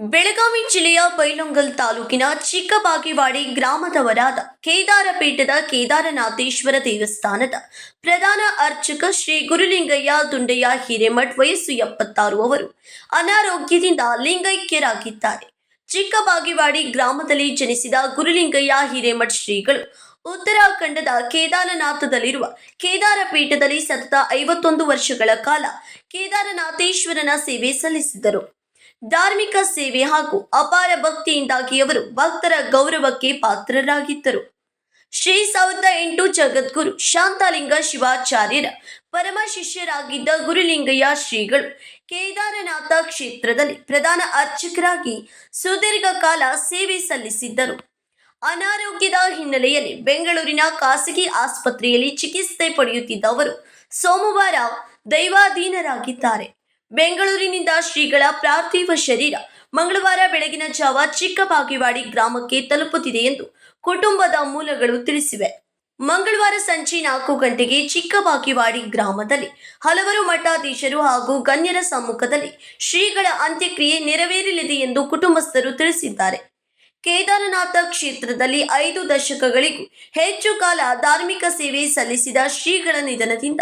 ಬೆಳಗಾವಿ ಜಿಲ್ಲೆಯ ಬೈಲಹೊಂಗಲ ತಾಲೂಕಿನ ಚಿಕ್ಕಬಾಗೇವಾಡಿ ಗ್ರಾಮದವರಾದ ಕೇದಾರ ಪೀಠದ ಕೇದಾರನಾಥೇಶ್ವರ ದೇವಸ್ಥಾನದ ಪ್ರಧಾನ ಅರ್ಚಕ ಶ್ರೀ ಗುರುಲಿಂಗಯ್ಯ ದುಂಡಯ್ಯ ಹಿರೇಮಠ್ ವಯಸ್ಸು 76 ಅವರು ಅನಾರೋಗ್ಯದಿಂದ ಲಿಂಗೈಕ್ಯರಾಗಿದ್ದಾರೆ. ಚಿಕ್ಕಬಾಗೇವಾಡಿ ಗ್ರಾಮದಲ್ಲಿ ಜನಿಸಿದ ಗುರುಲಿಂಗಯ್ಯ ಹಿರೇಮಠ್ ಶ್ರೀಗಳು ಉತ್ತರಾಖಂಡದ ಕೇದಾರನಾಥದಲ್ಲಿರುವ ಕೇದಾರ ಪೀಠದಲ್ಲಿ ಸತತ 51 ವರ್ಷಗಳ ಕಾಲ ಕೇದಾರನಾಥೇಶ್ವರನ ಸೇವೆ ಸಲ್ಲಿಸಿದರು. ಧಾರ್ಮಿಕ ಸೇವೆ ಹಾಗೂ ಅಪಾರ ಭಕ್ತಿಯಿಂದಾಗಿ ಅವರು ಭಕ್ತರ ಗೌರವಕ್ಕೆ ಪಾತ್ರರಾಗಿದ್ದರು. ಶ್ರೀ 1008 ಜಗದ್ಗುರು ಶಾಂತಲಿಂಗ ಶಿವಾಚಾರ್ಯರ ಪರಮ ಶಿಷ್ಯರಾಗಿದ್ದ ಗುರುಲಿಂಗಯ್ಯ ಶ್ರೀಗಳು ಕೇದಾರನಾಥ ಕ್ಷೇತ್ರದಲ್ಲಿ ಪ್ರಧಾನ ಅರ್ಚಕರಾಗಿ ಸುದೀರ್ಘ ಕಾಲ ಸೇವೆ ಸಲ್ಲಿಸಿದ್ದರು. ಅನಾರೋಗ್ಯದ ಹಿನ್ನೆಲೆಯಲ್ಲಿ ಬೆಂಗಳೂರಿನ ಖಾಸಗಿ ಆಸ್ಪತ್ರೆಯಲ್ಲಿ ಚಿಕಿತ್ಸೆ ಪಡೆಯುತ್ತಿದ್ದ ಅವರು ಸೋಮವಾರ ದೈವಾಧೀನರಾಗಿದ್ದಾರೆ. ಬೆಂಗಳೂರಿನಿಂದ ಶ್ರೀಗಳ ಪಾರ್ಥಿವ ಶರೀರ ಮಂಗಳವಾರ ಬೆಳಗಿನ ಜಾವ ಚಿಕ್ಕಬಾಗೇವಾಡಿ ಗ್ರಾಮಕ್ಕೆ ತಲುಪುತ್ತಿದೆ ಎಂದು ಕುಟುಂಬದ ಮೂಲಗಳು ತಿಳಿಸಿವೆ. ಮಂಗಳವಾರ ಸಂಜೆ 4 ಗಂಟೆಗೆ ಚಿಕ್ಕಬಾಗೇವಾಡಿ ಗ್ರಾಮದಲ್ಲಿ ಹಲವಾರು ಮಠಾಧೀಶರು ಹಾಗೂ ಗಣ್ಯರ ಸಮ್ಮುಖದಲ್ಲಿ ಶ್ರೀಗಳ ಅಂತ್ಯಕ್ರಿಯೆ ನೆರವೇರಲಿದೆ ಎಂದು ಕುಟುಂಬಸ್ಥರು ತಿಳಿಸಿದ್ದಾರೆ. ಕೇದಾರನಾಥ ಕ್ಷೇತ್ರದಲ್ಲಿ 5 ದಶಕಗಳಿಗೂ ಹೆಚ್ಚು ಕಾಲ ಧಾರ್ಮಿಕ ಸೇವೆ ಸಲ್ಲಿಸಿದ ಶ್ರೀಗಳ ನಿಧನದಿಂದ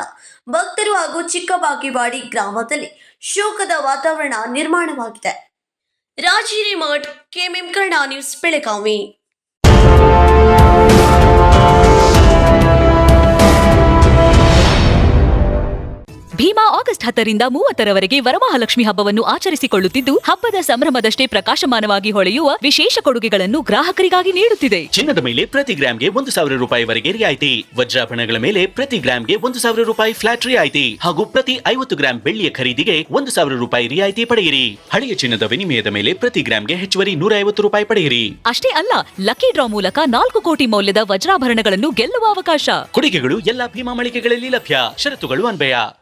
ಭಕ್ತರು ಹಾಗೂ ಚಿಕ್ಕಬಾಗೇವಾಡಿ ಗ್ರಾಮದಲ್ಲಿ ಶೋಕದ ವಾತಾವರಣ ನಿರ್ಮಾಣವಾಗಿದೆ. Raj Hiremath, KMM Kannada news, Belagavi. Bhima August 10ರಿಂದ 30ರವರೆಗೆ ವರಮಹಾಲಕ್ಷ್ಮಿ ಹಬ್ಬವನ್ನು ಆಚರಿಸಿಕೊಳ್ಳುತ್ತಿದ್ದು, ಹಬ್ಬದ ಸಂಭ್ರಮದಷ್ಟೇ ಪ್ರಕಾಶಮಾನವಾಗಿ ಹೊಳೆಯುವ ವಿಶೇಷ ಕೊಡುಗೆಗಳನ್ನು ಗ್ರಾಹಕರಿಗಾಗಿ ನೀಡುತ್ತಿದೆ. ಚಿನ್ನದ ಮೇಲೆ ಪ್ರತಿ ಗ್ರಾಮ್ಗೆ 1,000 ರೂಪಾಯಿವರೆಗೆ ರಿಯಾಯಿತಿ, ವಜ್ರಾಭರಣಗಳ ಮೇಲೆ ಪ್ರತಿ ಗ್ರಾಮ್ಗೆ 1,000 ರೂಪಾಯಿ ಫ್ಲಾಟ್ ರಿಯಾಯಿತಿ ಹಾಗೂ ಪ್ರತಿ 50 ಗ್ರಾಂ ಬೆಳ್ಳಿಯ ಖರೀದಿಗೆ 1,000 ರೂಪಾಯಿ ರಿಯಾಯಿತಿ ಪಡೆಯಿರಿ. ಹಳೆಯ ಚಿನ್ನದ ವಿನಿಮಯದ ಮೇಲೆ ಪ್ರತಿ ಗ್ರಾಮ್ಗೆ ಹೆಚ್ಚುವರಿ 150 ರೂಪಾಯಿ ಪಡೆಯಿರಿ. ಅಷ್ಟೇ ಅಲ್ಲ, ಲಕ್ಕಿ ಡ್ರಾ ಮೂಲಕ 4 ಕೋಟಿ ಮೌಲ್ಯದ ವಜ್ರಾಭರಣಗಳನ್ನು ಗೆಲ್ಲುವ ಅವಕಾಶ. ಕೊಡುಗೆಗಳು ಎಲ್ಲ ಭೀಮಾ ಮಳಿಗೆಗಳಲ್ಲಿ ಲಭ್ಯ. ಷರತ್ತುಗಳು ಅನ್ವಯ.